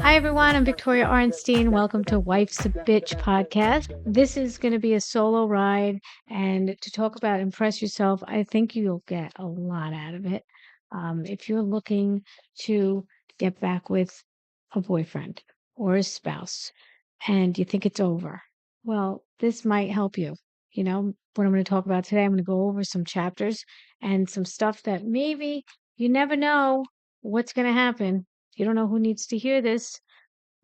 Hi, everyone. I'm Victoria Arnstein. Welcome to Wife's a Bitch podcast. This is going to be a solo ride. And to talk about impress yourself, I think you'll get a lot out of it. If you're looking to get back with a boyfriend or a spouse and you think it's over, well, this might help you. You know, what I'm going to talk about today, I'm going to go over some chapters and some stuff that maybe you never know what's going to happen. You don't know who needs to hear this.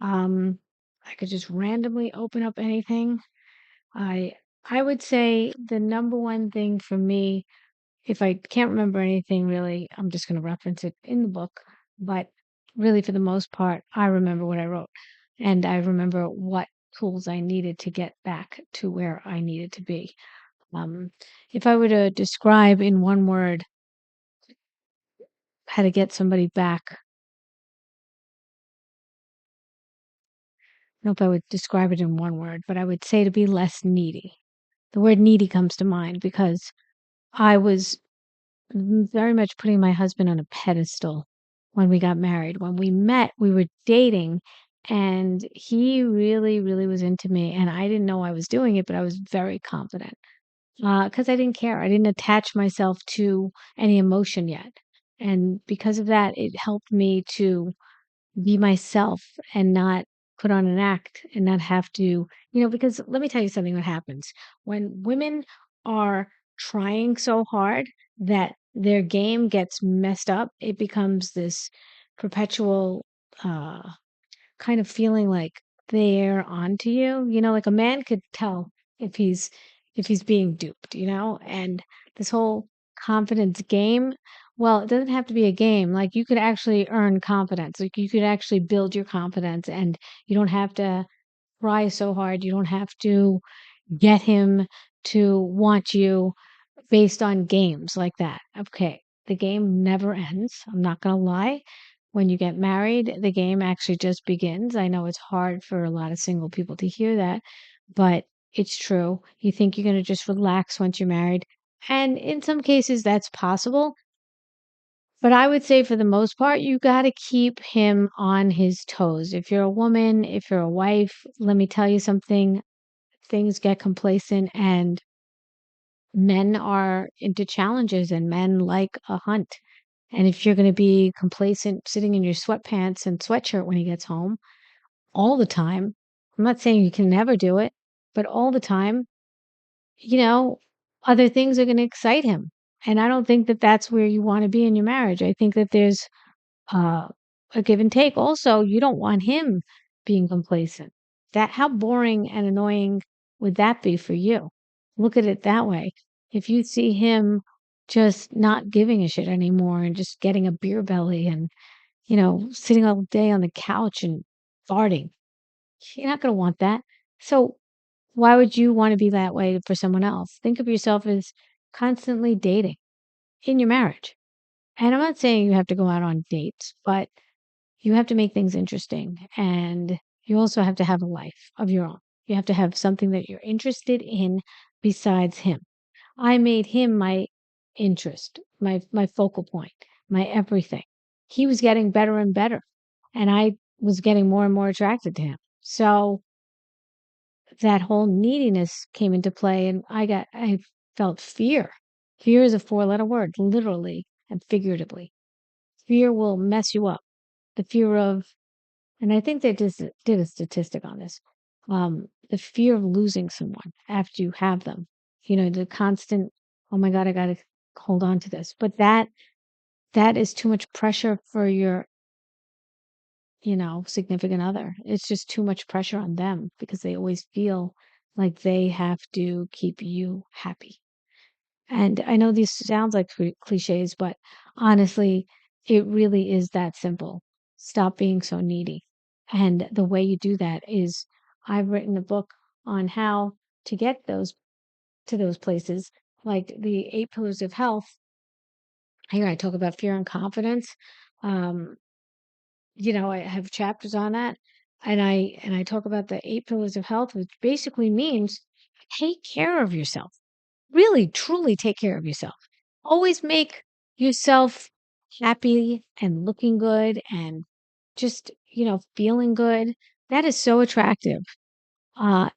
I could just randomly open up anything. I I would say the number one thing for me, if I can't remember anything really, I'm just going to reference it in the book. But really, for the most part, I remember what I wrote, and I remember what tools I needed to get back to where I needed to be. Um, if I were to describe in one word how to get somebody back, I don't know if I would describe it in one word, but I would say to be less needy. The word needy comes to mind because I was very much putting my husband on a pedestal when we got married. When we met, we were dating, and he really, really was into me. And I didn't know I was doing it, but I was very confident because I didn't care. I didn't attach myself to any emotion yet. And because of that, it helped me to be myself and not put on an act and not have to, because let me tell you something what happens when women are trying so hard that their game gets messed up, it becomes this perpetual uh kind of feeling like they're onto you. Like a man could tell if he's being duped, and this whole confidence game, well, it doesn't have to be a game. Like you could actually earn confidence. Like you could actually build your confidence and you don't have to try so hard. You don't have to get him to want you based on games like that. Okay. The game never ends. I'm not going to lie. When you get married, the game actually just begins. I know it's hard for a lot of single people to hear that, but it's true. You think you're going to just relax once you're married. And in some cases, that's possible. But I would say for the most part, you got to keep him on his toes. If you're a woman, if you're a wife, let me tell you something, things get complacent and men are into challenges and men like a hunt. And if you're going to be complacent sitting in your sweatpants and sweatshirt when he gets home all the time, I'm not saying you can never do it, but all the time, you know, other things are going to excite him. And I don't think that that's where you want to be in your marriage. I think that there's uh, a give and take. Also, you don't want him being complacent. That how boring and annoying would that be for you? Look at it that way. If you see him just not giving a shit anymore and just getting a beer belly and, sitting all day on the couch and farting, you're not going to want that. So why would you want to be that way for someone else? Think of yourself as constantly dating in your marriage. And I'm not saying you have to go out on dates, but you have to make things interesting, and you also have to have a life of your own. You have to have something that you're interested in besides him. I made him my interest, my focal point, my everything. He was getting better and better, and I was getting more and more attracted to him. So that whole neediness came into play, and I felt fear. Fear is a four-letter word, literally and figuratively. Fear will mess you up. The fear of, and I think they just did a statistic on this. The fear of losing someone after you have them. The constant, oh my God, I gotta hold on to this. But that is too much pressure for your, significant other. It's just too much pressure on them because they always feel like they have to keep you happy. And I know these sounds like cliches, but honestly, it really is that simple. Stop being so needy. And the way you do that is I've written a book on how to get those to those places, like the 8 pillars of health. Here I talk about fear and confidence. Um, I have chapters on that. And I talk about the 8 pillars of health, which basically means take care of yourself. Really, truly take care of yourself. Always make yourself happy and looking good and just feeling good. That is so attractive.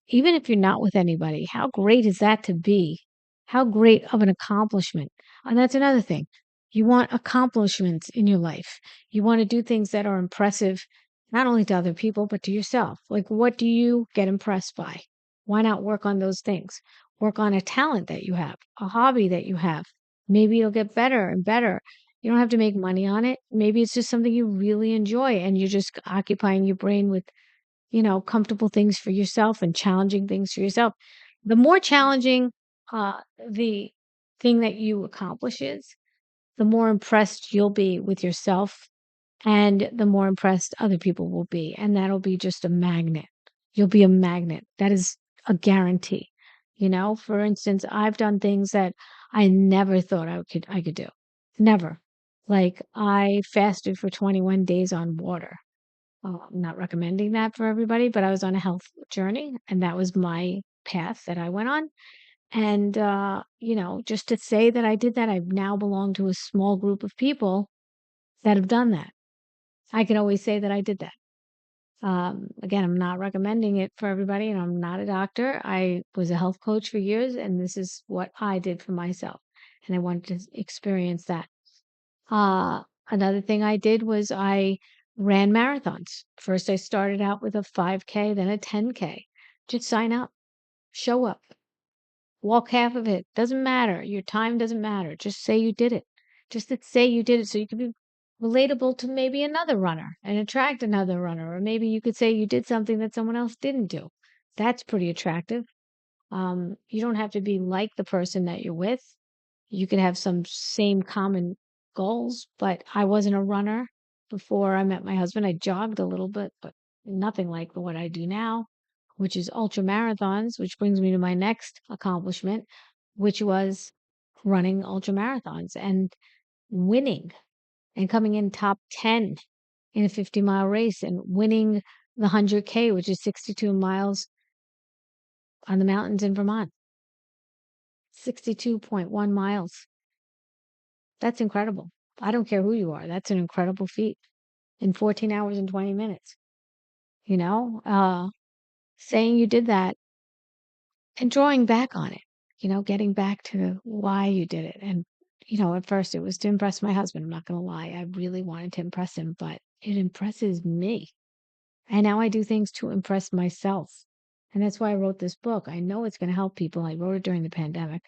Even if you're not with anybody, how great is that to be? How great of an accomplishment. And that's another thing. You want accomplishments in your life. You want to do things that are impressive, not only to other people, but to yourself. Like, what do you get impressed by? Why not work on those things? Work on a talent that you have, a hobby that you have. Maybe you'll get better and better. You don't have to make money on it. Maybe it's just something you really enjoy and you're just occupying your brain with comfortable things for yourself and challenging things for yourself. The more challenging the thing that you accomplish is, the more impressed you'll be with yourself and the more impressed other people will be. And that'll be just a magnet. You'll be a magnet. That is a guarantee. For instance, I've done things that I never thought I could do. Never. Like I fasted for 21 days on water. I'm not recommending that for everybody, but I was on a health journey and that was my path that I went on. And, just to say that I did that, I now belong to a small group of people that have done that. I can always say that I did that. Again, I'm not recommending it for everybody and I'm not a doctor. I was a health coach for years and this is what I did for myself. And I wanted to experience that. Uh, Another thing I did was I ran marathons. First, I started out with a 5K, then a 10K. Just sign up, show up, walk half of it. Doesn't matter. Your time doesn't matter. Just say you did it. Just to say you did it so you can be relatable to maybe another runner and attract another runner. Or maybe you could say you did something that someone else didn't do. That's pretty attractive. You don't have to be like the person that you're with. You could have some same common goals, but I wasn't a runner before I met my husband. I jogged a little bit, but nothing like what I do now, which is ultra marathons, which brings me to my next accomplishment, which was running ultra marathons and winning and coming in top 10 in a 50-mile race and winning the 100K, which is 62 miles on the mountains in Vermont. 62.1 miles. That's incredible. I don't care who you are. That's an incredible feat in 14 hours and 20 minutes. You know, uh, Saying you did that and drawing back on it, getting back to why you did it. And, at first it was to impress my husband. I'm not going to lie. I really wanted to impress him, but it impresses me. And now I do things to impress myself. And that's why I wrote this book. I know it's going to help people. I wrote it during the pandemic.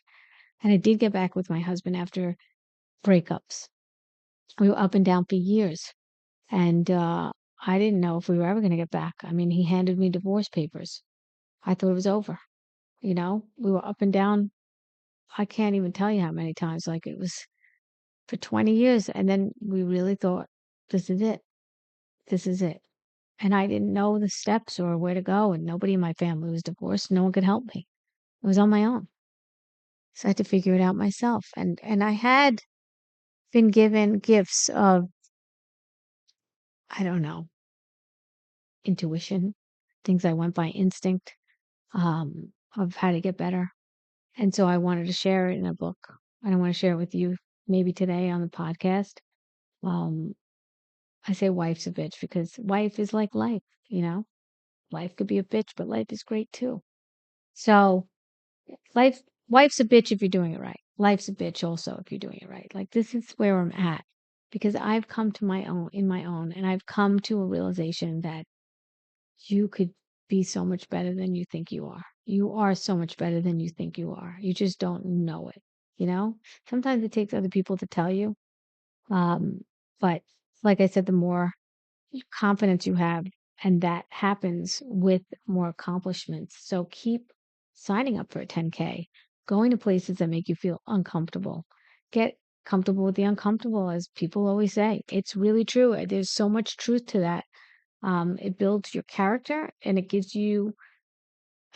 And I did get back with my husband after breakups. We were up and down for years. And I didn't know if we were ever going to get back. I mean, he handed me divorce papers. I thought it was over. We were up and down. I can't even tell you how many times. Like it was for 20 years. And then we really thought, this is it. This is it. And I didn't know the steps or where to go. And nobody in my family was divorced. No one could help me. I was on my own. So I had to figure it out myself. And I had been given gifts of, I don't know, intuition, things I went by instinct, of how to get better. And so I wanted to share it in a book. And I want to share it with you maybe today on the podcast. Um, I say wife's a bitch because wife is like life, you know? Life could be a bitch, but life is great too. So life wife's a bitch if you're doing it right. Life's a bitch also if you're doing it right. Like this is where I'm at because I've come to my own in my own and I've come to a realization that you could be so much better than you think you are. You are so much better than you think you are. You just don't know it, you know? Sometimes it takes other people to tell you. Um, but like I said, the more confidence you have, and that happens with more accomplishments. So keep signing up for a 10K, going to places that make you feel uncomfortable. Get comfortable with the uncomfortable, as people always say. It's really true. There's so much truth to that. It builds your character and it gives you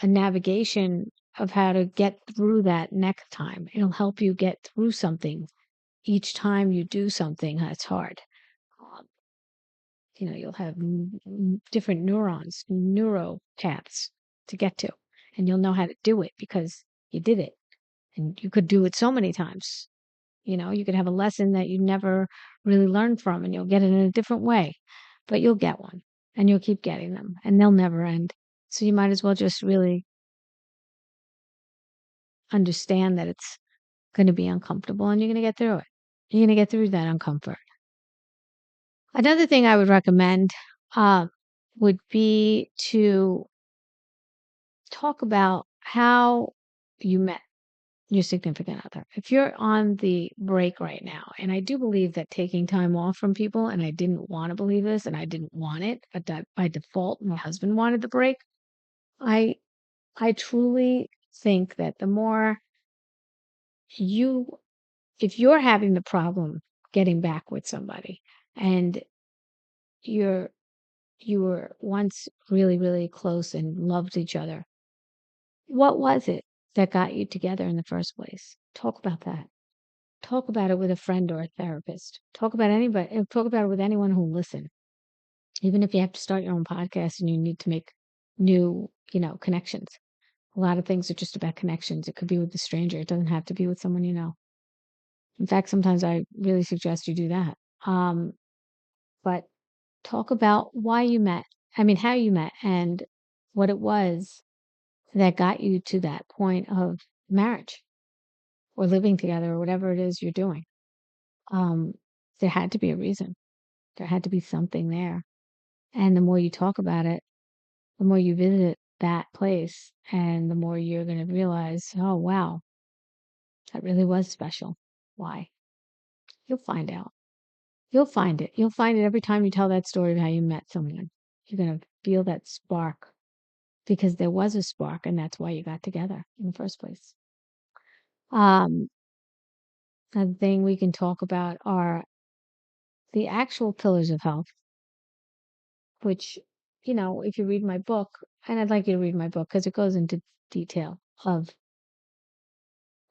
a navigation of how to get through that next time. It'll help you get through something each time you do something that's hard. Um, you'll have different neurons, neuro paths to get to, and you'll know how to do it because you did it. And you could do it so many times. You could have a lesson that you never really learned from, and you'll get it in a different way, but you'll get one. and you'll keep getting them, and they'll never end. So you might as well just really understand that it's going to be uncomfortable and you're going to get through it. You're going to get through that uncomfort. Another thing I would recommend uh, would be to talk about how you met your significant other. If you're on the break right now, and I do believe that taking time off from people, and I didn't want to believe this and I didn't want it, but that by default, my husband wanted the break. I I truly think that the more you if you're having the problem getting back with somebody and you're you were once really, really close and loved each other, what was it that got you together in the first place? Talk about that. Talk about it with a friend or a therapist. Talk about anybody. Talk about it with anyone who'll listen. Even if you have to start your own podcast and you need to make new, connections. A lot of things are just about connections. It could be with a stranger. It doesn't have to be with someone you know. In fact, sometimes I really suggest you do that. But talk about why you met. I mean, how you met and what it was that got you to that point of marriage or living together or whatever it is you're doing. Um, there had to be a reason. There had to be something there. And the more you talk about it, the more you visit that place, and the more you're going to realize, oh, wow, that really was special. Why? You'll find out. You'll find it. You'll find it every time you tell that story of how you met someone. You're going to feel that spark because there was a spark, and that's why you got together in the first place. Um, Another thing we can talk about are the actual pillars of health, which, if you read my book, and I'd like you to read my book because it goes into detail of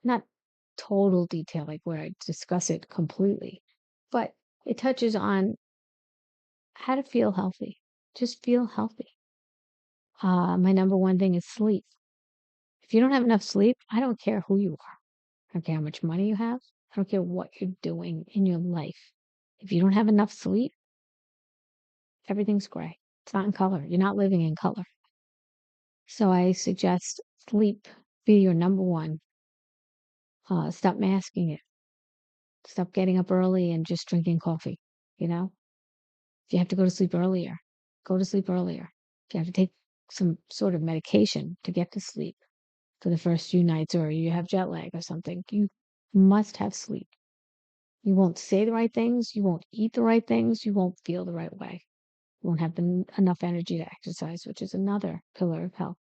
not total detail, like where I discuss it completely, but it touches on how to feel healthy. Just feel healthy. My number one thing is sleep. If you don't have enough sleep, I don't care who you are. I don't care how much money you have. I don't care what you're doing in your life. If you don't have enough sleep, everything's gray. It's not in color. You're not living in color. So I suggest sleep be your number one. Stop masking it. Stop getting up early and just drinking coffee. If you have to go to sleep earlier, go to sleep earlier. If you have to take some sort of medication to get to sleep for the first few nights, or you have jet lag or something, you must have sleep. You won't say the right things. You won't eat the right things. You won't feel the right way. You won't have enough energy to exercise, which is another pillar of health.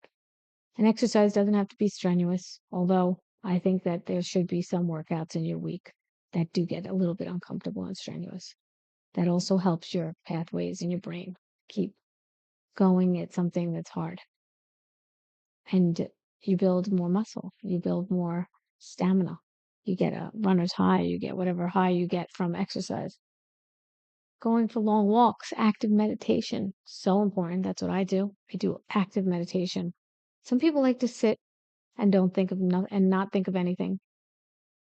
And exercise doesn't have to be strenuous, although I think that there should be some workouts in your week that do get a little bit uncomfortable and strenuous. That also helps your pathways in your brain keep going at something that's hard. And you build more muscle, you build more stamina. You get a runner's high, you get whatever high you get from exercise. Going for long walks, active meditation, so important. That's what I do. I do active meditation. Some people like to sit and don't think of and not think of anything.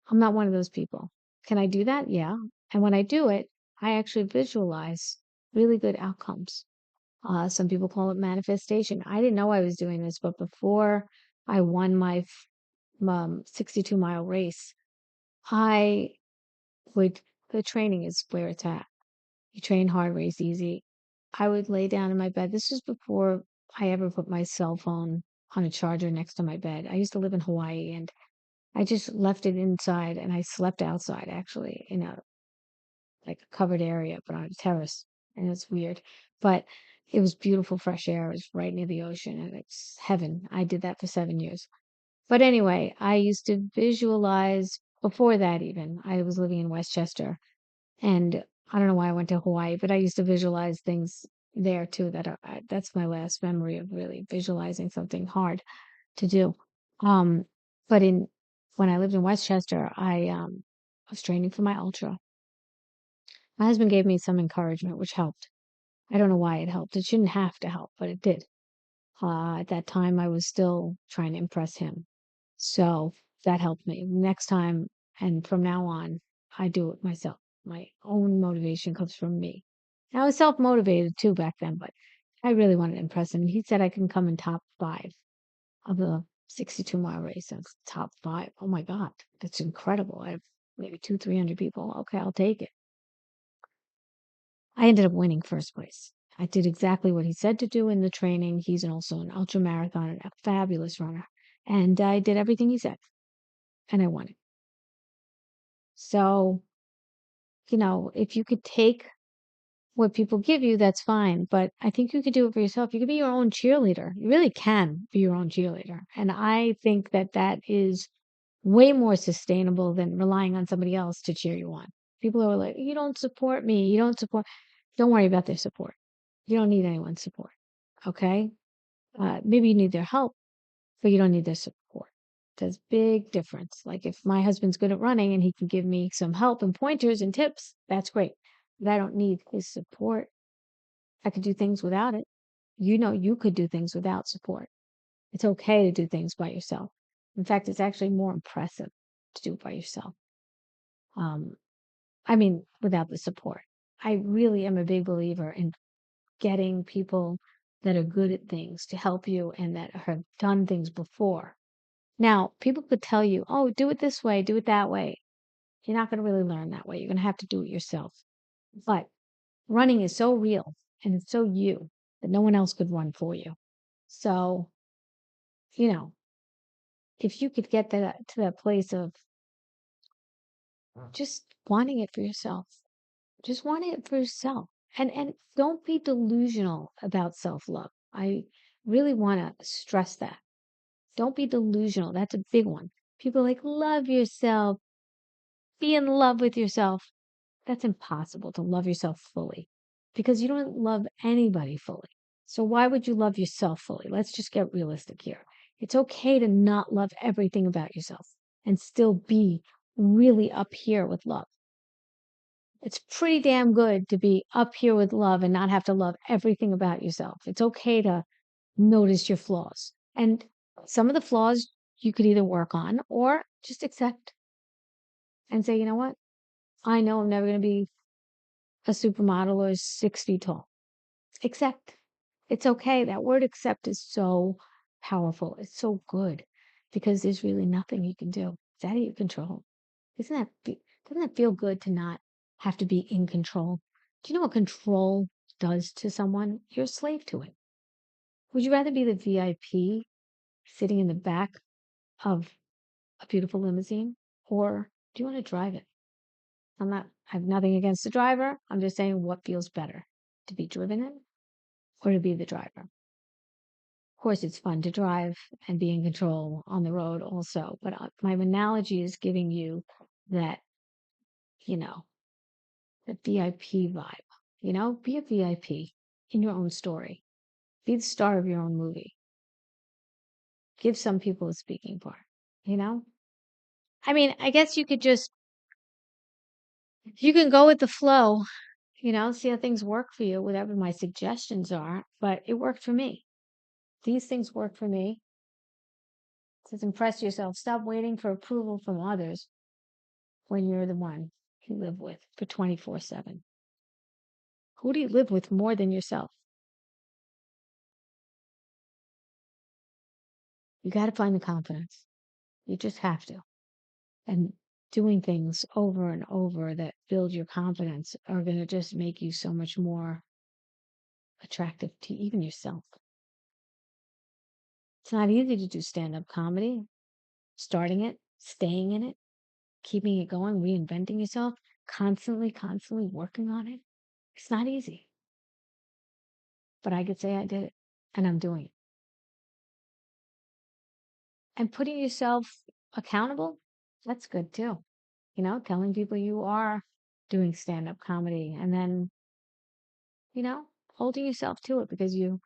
I'm not one of those people. Can I do that? Yeah. And when I do it, I actually visualize really good outcomes. Some people call it manifestation. I didn't know I was doing this, but before I won my 62-mile race, I would, the training is where it's at. You train hard, race easy. I would lay down in my bed. This was before I ever put my cell phone on a charger next to my bed. I used to live in Hawaii and I just left it inside and I slept outside actually in a like a covered area, but on a terrace. And it was weird. But it was beautiful fresh air. It was right near the ocean and it's heaven. I did that for 7 years. But anyway, I used to visualize before that even. I was living in Westchester and I don't know why I went to Hawaii, but I used to visualize things there too. That's my last memory of really visualizing something hard to do. Um, but when I lived in Westchester, I was training for my ultra. My husband gave me some encouragement, which helped. I don't know why it helped. It shouldn't have to help, but it did. At that time, I was still trying to impress him. So that helped me. Next time, and from now on, I do it myself. My own motivation comes from me. I was self motivated too back then, but I really wanted to impress him. He said I can come in top 5 of the 62-mile race. That's top 5. Oh my God, that's incredible. I have maybe 300 people. Okay, I'll take it. I ended up winning first place. I did exactly what he said to do in the training. He's also an ultra marathoner, a fabulous runner. And I did everything he said, and I won it. So, if you could take what people give you, that's fine. But I think you could do it for yourself. You could be your own cheerleader. You really can be your own cheerleader. And I think that that is way more sustainable than relying on somebody else to cheer you on. People are like, you don't support me. You don't support. Don't worry about their support. You don't need anyone's support. Okay. Maybe you need their help, but you don't need their support. There's big difference. Like if my husband's good at running and he can give me some help and pointers and tips, that's great. But I don't need his support. I could do things without it. You could do things without support. It's okay to do things by yourself. In fact, it's actually more impressive to do it by yourself. Um, I mean, without the support. I really am a big believer in getting people that are good at things to help you and that have done things before. Now, people could tell you, oh, do it this way, do it that way. You're not going to really learn that way. You're going to have to do it yourself. But running is so real and it's so you that no one else could run for you. So, you know, if you could get to that place of just wanting it for yourself, just wanting it for yourself. And don't be delusional about self-love. I really want to stress that. Don't be delusional. That's a big one. People are like, love yourself, be in love with yourself. That's impossible to love yourself fully because you don't love anybody fully. So why would you love yourself fully? Let's just get realistic here. It's okay to not love everything about yourself and still be really up here with love. It's pretty damn good to be up here with love and not have to love everything about yourself. It's okay to notice your flaws. And some of the flaws you could either work on or just accept and say, you know what? I know I'm never going to be a supermodel or 6 feet tall. Accept. It's okay. That word accept is so powerful. It's so good because there's really nothing you can do. It's out of your control. Doesn't that feel good to not have to be in control? Do you know what control does to someone? You're a slave to it. Would you rather be the VIP sitting in the back of a beautiful limousine, or do you want to drive it? I have nothing against the driver. I'm just saying what feels better, to be driven in or to be the driver. Of course, it's fun to drive and be in control on the road also. But my analogy is giving you that, you know, the VIP vibe. Be a VIP in your own story. Be the star of your own movie. Give some people a speaking part, you know? I mean, I guess you can go with the flow, see how things work for you, whatever my suggestions are, but it worked for me. These things work for me. It says impress yourself. Stop waiting for approval from others when you're the one you live with for 24/7. Who do you live with more than yourself? You got to find the confidence. You just have to. And doing things over and over that build your confidence are going to just make you so much more attractive to even yourself. It's not easy to do stand-up comedy, starting it, staying in it, keeping it going, reinventing yourself, constantly working on it. It's not easy. But I could say I did it and I'm doing it. And putting yourself accountable, that's good too. Telling people you are doing stand-up comedy and then, holding yourself to it because you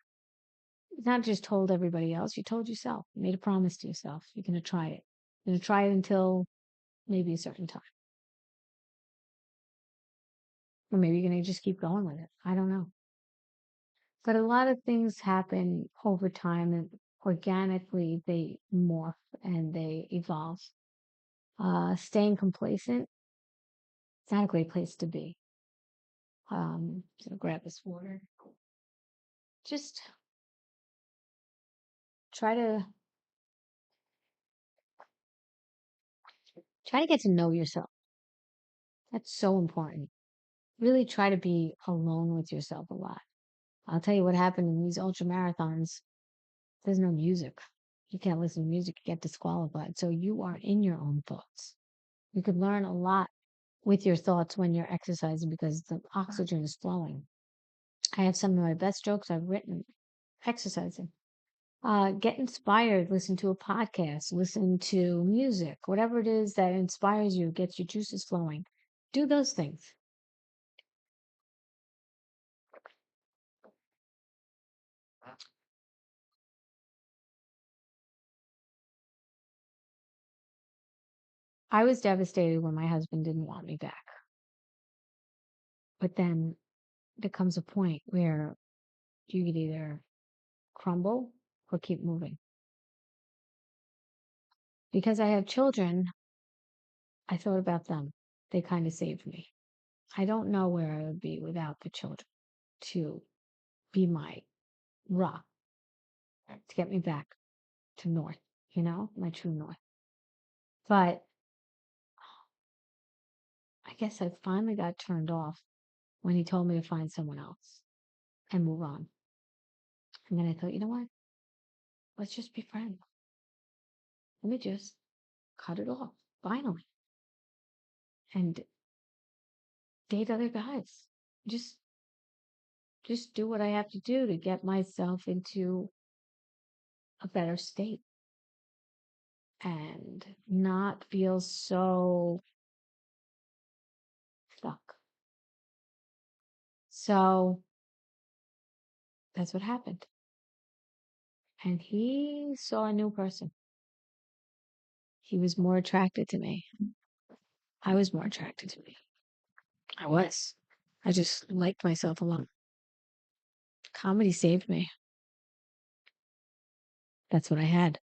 not just told everybody else, you told yourself, you made a promise to yourself. You're going to try it. You're going to try it until maybe a certain time. Or maybe you're going to just keep going with it. I don't know. But a lot of things happen over time and organically they morph and they evolve. Staying complacent, it's not a great place to be. So grab this water. just try to get to know yourself. That's so important. Really try to be alone with yourself a lot. I'll tell you what happened in these ultra marathons. There's no music. You can't listen to music, you get disqualified. So you are in your own thoughts. You could learn a lot with your thoughts when you're exercising because the oxygen is flowing. I have some of my best jokes I've written exercising. Get inspired, listen to a podcast, listen to music, whatever it is that inspires you, gets your juices flowing. Do those things. I was devastated when my husband didn't want me back. But then there comes a point where you could either crumble or keep moving. Because I have children, I thought about them. They kind of saved me. I don't know where I would be without the children to be my rock, to get me back to north, my true north. But I guess I finally got turned off when he told me to find someone else and move on. And then I thought, you know what? Let's just be friends. Let me just cut it off finally and date other guys. Just do what I have to do to get myself into a better state and not feel so stuck. So that's what happened. And he saw a new person. He was more attracted to me. I was more attracted to me. I was. I just liked myself a lot. Comedy saved me. That's what I had.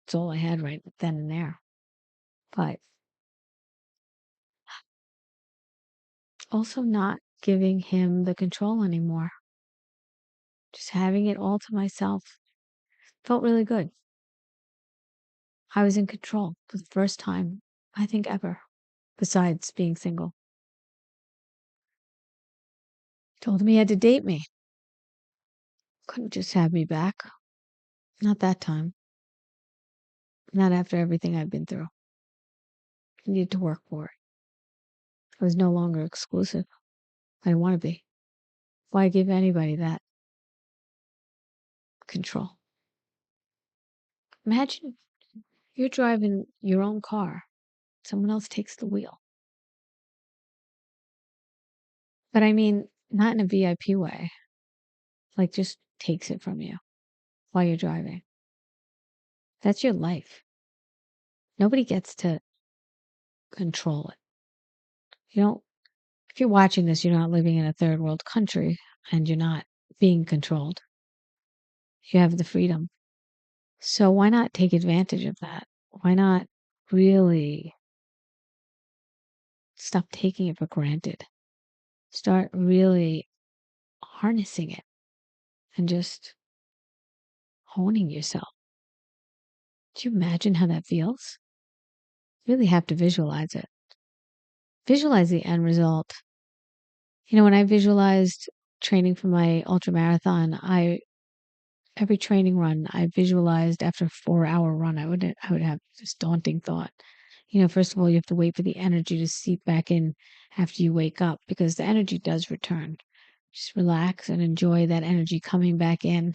It's all I had right then and there. But also not giving him the control anymore. Just having it all to myself felt really good. I was in control for the first time, I think, ever, besides being single. Told him he had to date me. Couldn't just have me back. Not that time. Not after everything I've been through. I needed to work for it. I was no longer exclusive. I didn't want to be. Why give anybody that control? Imagine you're driving your own car. Someone else takes the wheel. But I mean, not in a VIP way. Like just takes it from you while you're driving. That's your life. Nobody gets to control it. You don't, if you're watching this, you're not living in a third world country and you're not being controlled. You have the freedom. So why not take advantage of that? Why not really stop taking it for granted? Start really harnessing it and just honing yourself. Do you imagine how that feels? You really have to visualize it. Visualize the end result. When I visualized training for my ultra marathon, every training run I visualized after a 4-hour run, I would have this daunting thought. First of all, you have to wait for the energy to seep back in after you wake up because the energy does return. Just relax and enjoy that energy coming back in.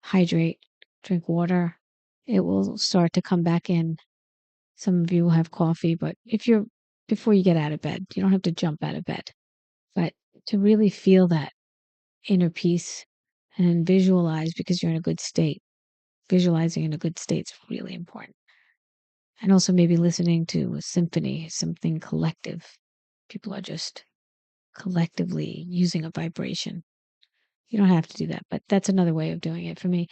Hydrate, drink water. It will start to come back in. Some of you will have coffee, but before you get out of bed, you don't have to jump out of bed. But to really feel that inner peace and visualize because you're in a good state. Visualizing in a good state is really important. And also maybe listening to a symphony, something collective. People are just collectively using a vibration. You don't have to do that, but that's another way of doing it for me.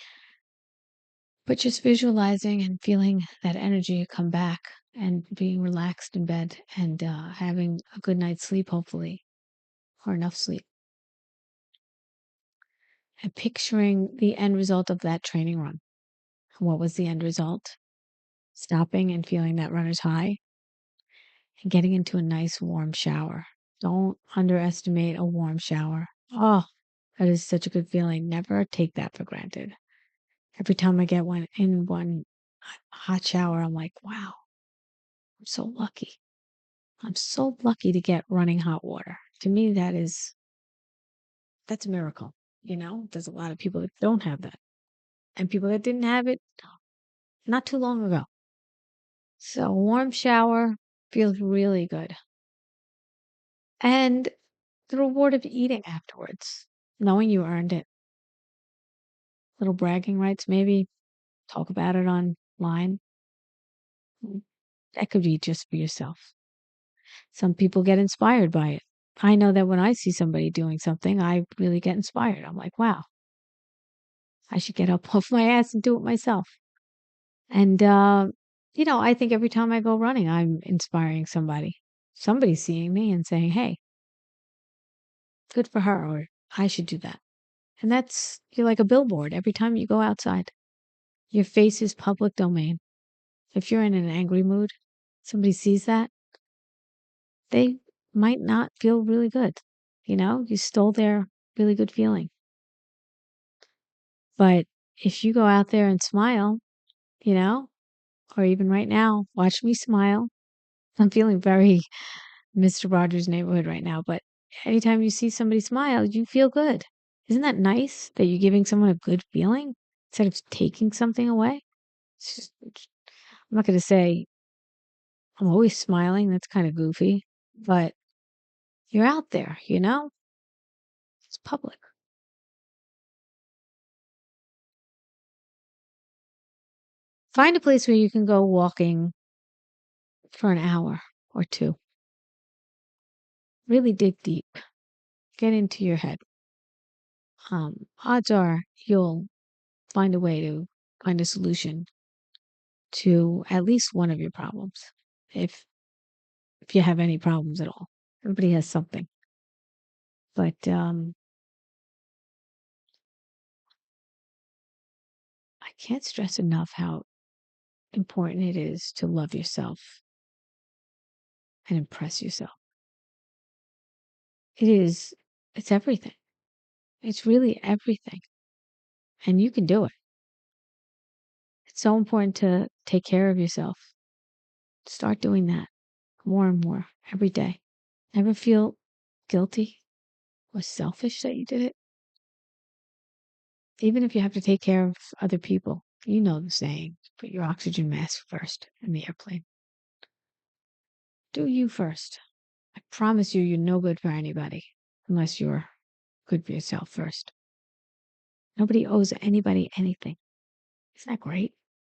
But just visualizing and feeling that energy come back and being relaxed in bed and having a good night's sleep, hopefully, or enough sleep. and picturing the end result of that training run. What was the end result? Stopping and feeling that runner's high and getting into a nice warm shower. Don't underestimate a warm shower. Oh, that is such a good feeling. Never take that for granted. Every time I get one hot shower, I'm like, wow, I'm so lucky. I'm so lucky to get running hot water. To me, that's a miracle. There's a lot of people that don't have that, and people that didn't have it not too long ago. So a warm shower feels really good. And the reward of eating afterwards, knowing you earned it. Little bragging rights, maybe talk about it online. That could be just for yourself. Some people get inspired by it. I know that when I see somebody doing something, I really get inspired. I'm like, wow, I should get up off my ass and do it myself. And, I think every time I go running, I'm inspiring somebody. Somebody's seeing me and saying, hey, good for her, or I should do that. And you're like a billboard every time you go outside. Your face is public domain. If you're in an angry mood, somebody sees that, they might not feel really good. You stole their really good feeling. But if you go out there and smile, you know, or even right now, watch me smile. I'm feeling very Mr. Rogers' Neighborhood right now, but anytime you see somebody smile, you feel good. Isn't that nice that you're giving someone a good feeling instead of taking something away? I'm not going to say I'm always smiling. That's kind of goofy, but you're out there, It's public. Find a place where you can go walking for an hour or two. Really dig deep. Get into your head. Odds are you'll find a way to find a solution to at least one of your problems. If if you have any problems at all. Everybody has something. But I can't stress enough how important it is to love yourself and impress yourself. It's everything. It's really everything. And you can do it. It's so important to take care of yourself. Start doing that more and more every day. Ever feel guilty or selfish that you did it? Even if you have to take care of other people, you know the saying, put your oxygen mask first in the airplane. Do you first. I promise you, you're no good for anybody unless you're good for yourself first. Nobody owes anybody anything. Isn't that great?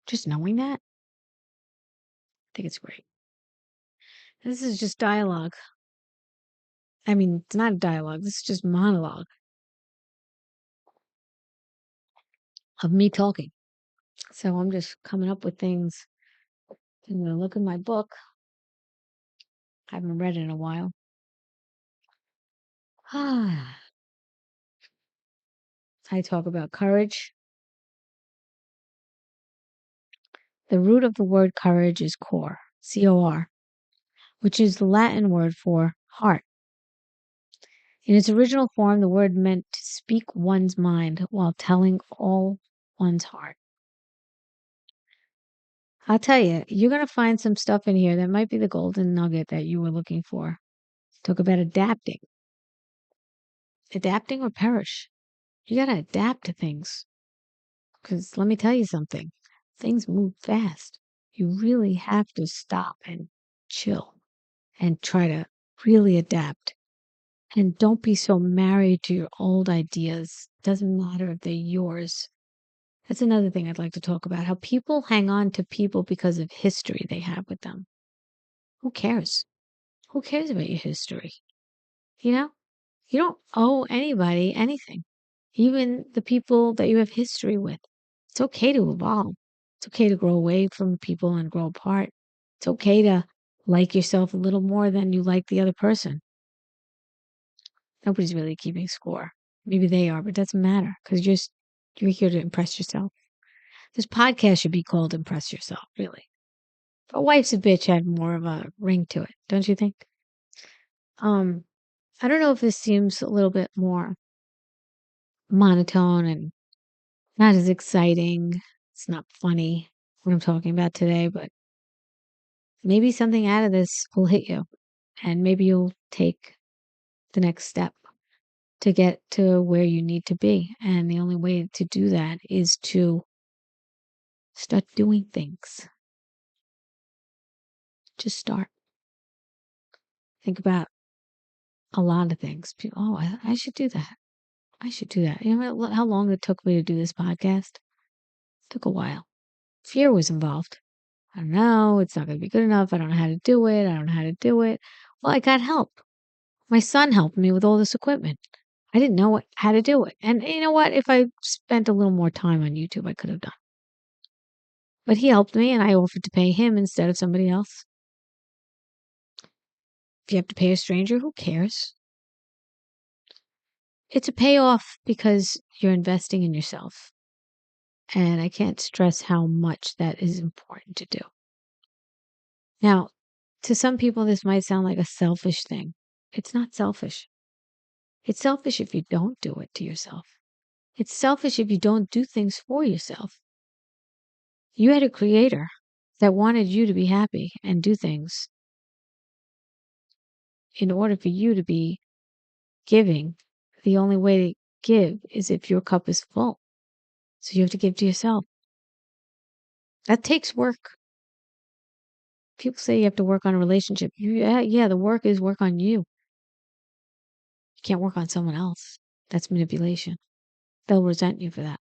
Just knowing that, I think it's great. This is just dialogue. I mean, it's not a dialogue. This is just monologue of me talking. So I'm just coming up with things. I'm going to look in my book. I haven't read it in a while. I talk about courage. The root of the word courage is cor, C-O-R, which is the Latin word for heart. In its original form, the word meant to speak one's mind while telling all one's heart. I'll tell you, you're going to find some stuff in here that might be the golden nugget that you were looking for. Talk about adapting. Adapting or perish. You got to adapt to things. Because let me tell you something, things move fast. You really have to stop and chill and try to really adapt. And don't be so married to your old ideas. Doesn't matter if they're yours. That's another thing I'd like to talk about, how people hang on to people because of history they have with them. Who cares? Who cares about your history? You know, you don't owe anybody anything, even the people that you have history with. It's okay to evolve. It's okay to grow away from people and grow apart. It's okay to like yourself a little more than you like the other person. Nobody's really keeping score. Maybe they are, but it doesn't matter because you're here to impress yourself. This podcast should be called Impress Yourself, really. But Wife's a Bitch had more of a ring to it, don't you think? I don't know if this seems a little bit more monotone and not as exciting. It's not funny what I'm talking about today, but maybe something out of this will hit you and maybe you'll take the next step to get to where you need to be. And the only way to do that is to start doing things. Just start. Think about a lot of things. Oh, I should do that. I should do that. You know how long it took me to do this podcast? It took a while. Fear was involved. I don't know. It's not going to be good enough. I don't know how to do it. I don't know how to do it. Well, I got help. My son helped me with all this equipment. I didn't know how to do it. And you know what? If I spent a little more time on YouTube, I could have done. But he helped me and I offered to pay him instead of somebody else. If you have to pay a stranger, who cares? It's a payoff because you're investing in yourself. And I can't stress how much that is important to do. Now, to some people, this might sound like a selfish thing. It's not selfish. It's selfish if you don't do it to yourself. It's selfish if you don't do things for yourself. You had a creator that wanted you to be happy and do things in order for you to be giving. The only way to give is if your cup is full. So you have to give to yourself. That takes work. People say you have to work on a relationship. Yeah, the work is work on you. You can't work on someone else. That's manipulation. They'll resent you for that.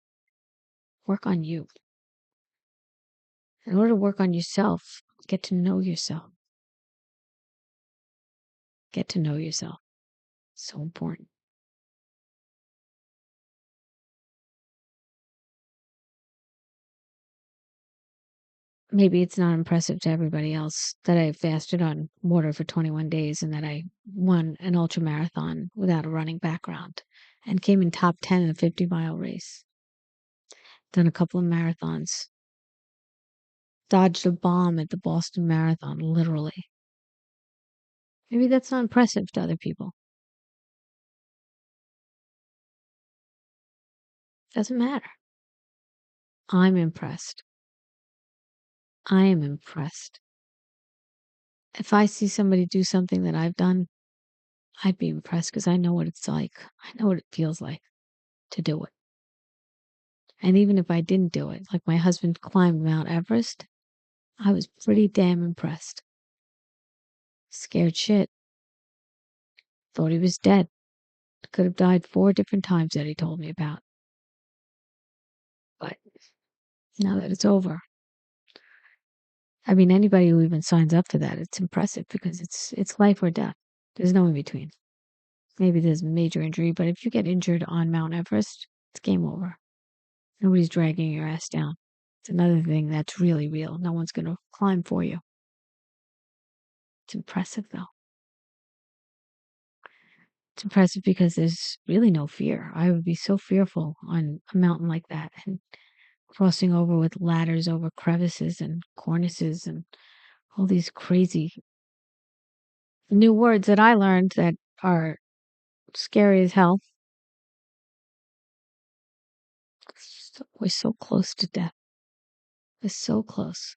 Work on you. In order to work on yourself, get to know yourself. Get to know yourself. So important. Maybe it's not impressive to everybody else that I fasted on water for 21 days and that I won an ultra marathon without a running background and came in top 10 in a 50-mile race. Done a couple of marathons. Dodged a bomb at the Boston Marathon, literally. Maybe that's not impressive to other people. Doesn't matter. I'm impressed. I am impressed. If I see somebody do something that I've done, I'd be impressed because I know what it's like. I know what it feels like to do it. And even if I didn't do it, like my husband climbed Mount Everest, I was pretty damn impressed. Scared shit. Thought he was dead. Could have died 4 different times that he told me about. But now that it's over, I mean, anybody who even signs up for that, it's impressive because it's life or death. There's no in between. Maybe there's major injury, but if you get injured on Mount Everest, it's game over. Nobody's dragging your ass down. It's another thing that's really real. No one's going to climb for you. It's impressive, though. It's impressive because there's really no fear. I would be so fearful on a mountain like that and crossing over with ladders over crevices and cornices and all these crazy new words that I learned that are scary as hell. We're so close to death. We're so close.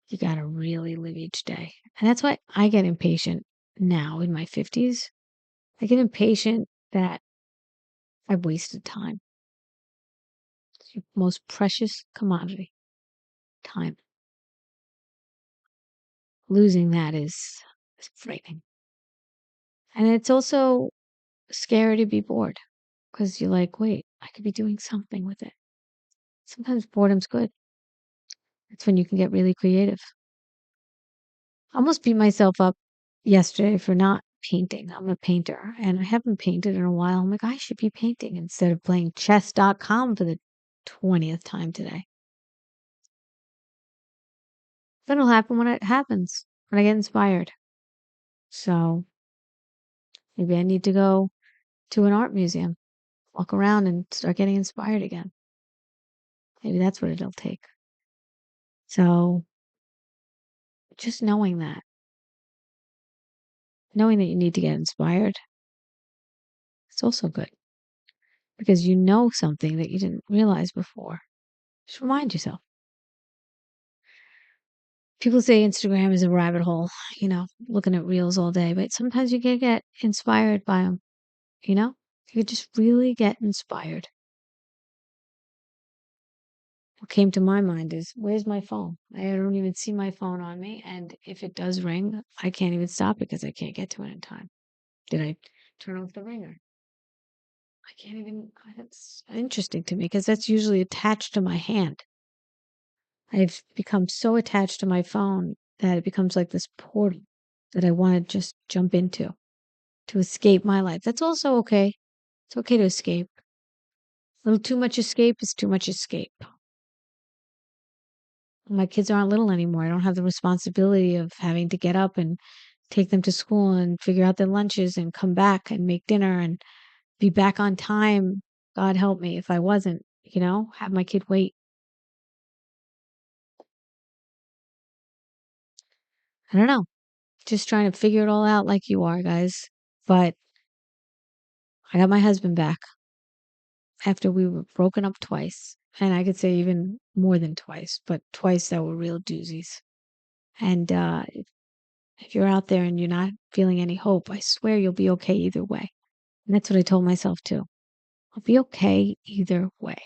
You got to really live each day. And that's why I get impatient now in my 50s. I get impatient that I've wasted time. It's your most precious commodity, time. Losing that is frightening. And it's also scary to be bored because you're like, wait, I could be doing something with it. Sometimes boredom's good. It's when you can get really creative. I almost beat myself up yesterday for not painting. I'm a painter and I haven't painted in a while. I'm like, I should be painting instead of playing chess.com for the 20th time today. But it'll happen when it happens, when I get inspired. So maybe I need to go to an art museum, walk around and start getting inspired again. Maybe that's what it'll take. So just knowing that you need to get inspired, it's also good because you know something that you didn't realize before. Just remind yourself. People say Instagram is a rabbit hole, looking at reels all day, but sometimes you can get inspired by them, you know? You could just really get inspired. What came to my mind is, where's my phone? I don't even see my phone on me, and if it does ring, I can't even stop it because I can't get to it in time. Did I turn off the ringer? I can't even. That's interesting to me because that's usually attached to my hand. I've become so attached to my phone that it becomes like this portal that I want to just jump into to escape my life. That's also okay. It's okay to escape. A little too much escape is too much escape. My kids aren't little anymore. I don't have the responsibility of having to get up and take them to school and figure out their lunches and come back and make dinner and be back on time. God help me if I wasn't, have my kid wait. I don't know. Just trying to figure it all out like you are, guys. But I got my husband back after we were broken up twice. And I could say even more than twice, but twice that were real doozies. And if you're out there and you're not feeling any hope, I swear you'll be okay either way. And that's what I told myself too. I'll be okay either way.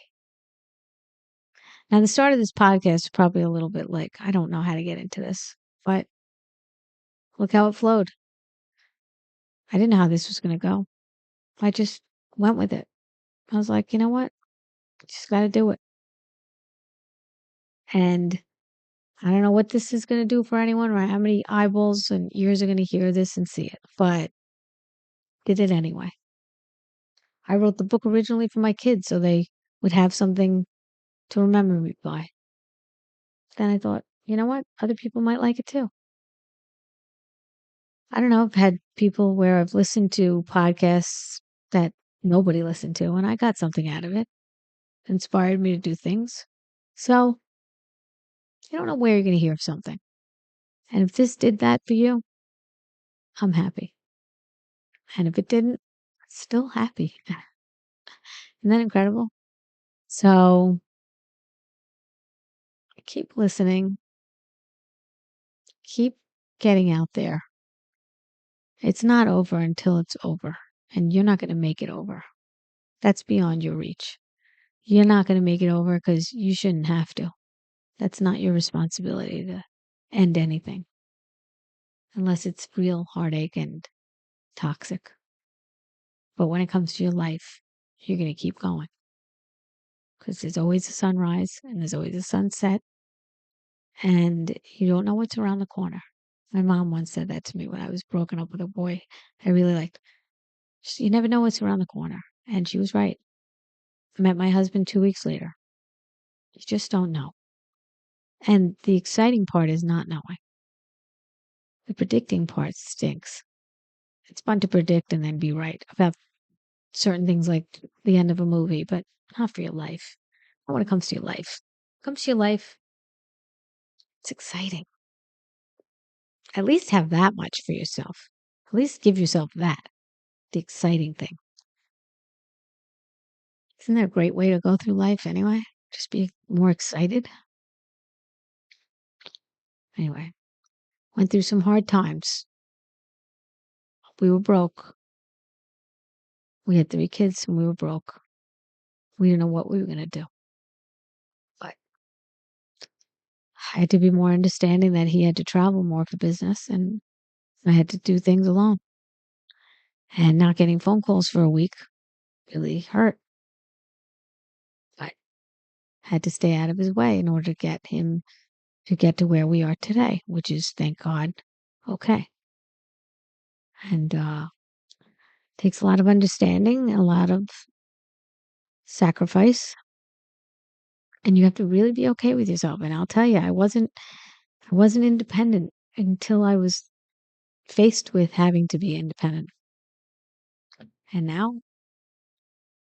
Now, the start of this podcast is probably a little bit like, I don't know how to get into this, but look how it flowed. I didn't know how this was going to go. I just went with it. I was like, you know what? Just got to do it. And I don't know what this is going to do for anyone, or how many eyeballs and ears are going to hear this and see it, but did it anyway. I wrote the book originally for my kids so they would have something to remember me by. Then I thought, you know what? Other people might like it too. I don't know. I've had people where I've listened to podcasts that nobody listened to, and I got something out of it. Inspired me to do things. So you don't know where you're going to hear something. And if this did that for you, I'm happy. And if it didn't, still happy. Isn't that incredible? So keep listening, keep getting out there. It's not over until it's over, and you're not going to make it over. That's beyond your reach. You're not going to make it over because you shouldn't have to. That's not your responsibility to end anything unless it's real heartache and toxic. But when it comes to your life, you're going to keep going because there's always a sunrise and there's always a sunset, and you don't know what's around the corner. My mom once said that to me when I was broken up with a boy I really liked. You never know what's around the corner. And she was right. I met my husband 2 weeks later. You just don't know. And the exciting part is not knowing. The predicting part stinks. It's fun to predict and then be right about certain things like the end of a movie, but not for your life. Not when it comes to your life. When it comes to your life, it's exciting. At least have that much for yourself. At least give yourself that, the exciting thing. Isn't that a great way to go through life anyway? Just be more excited. Anyway, went through some hard times. We were broke. We had 3 kids and we were broke. We didn't know what we were going to do. But I had to be more understanding that he had to travel more for business and I had to do things alone. And not getting phone calls for a week really hurt. But I had to stay out of his way in order to get him to get to where we are today, which is, thank God, okay. And takes a lot of understanding, a lot of sacrifice, and you have to really be okay with yourself. And I'll tell you, I wasn't independent until I was faced with having to be independent. And now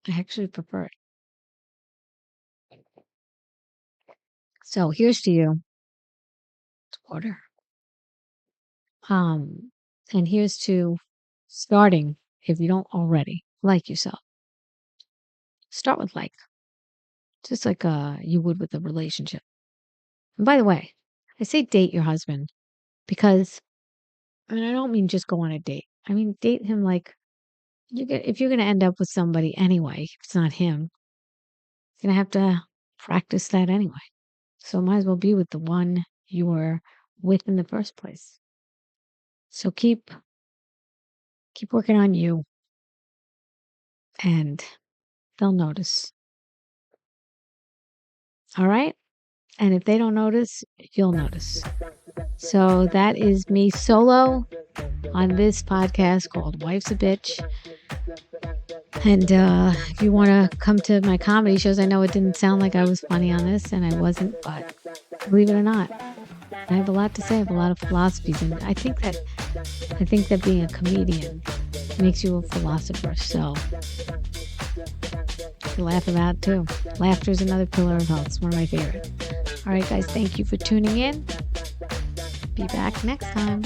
I actually prefer it. So here's to you. It's water. And here's to starting, if you don't already, like yourself. Start with like, just like you would with a relationship. And by the way, I say date your husband because, and I don't mean just go on a date. I mean date him like if you're gonna end up with somebody anyway, if it's not him, you're gonna have to practice that anyway. So might as well be with the one you were with in the first place. So keep working on you, and they'll notice. All right? And if they don't notice, you'll notice. So that is me solo on this podcast called Wife's a Bitch. And if you want to come to my comedy shows, I know it didn't sound like I was funny on this, and I wasn't, but believe it or not, I have a lot to say. I have a lot of philosophies, and I think that being a comedian makes you a philosopher. So you laugh about it too. Laughter is another pillar of health. It's one of my favorites. All right, guys, thank you for tuning in. Be back next time.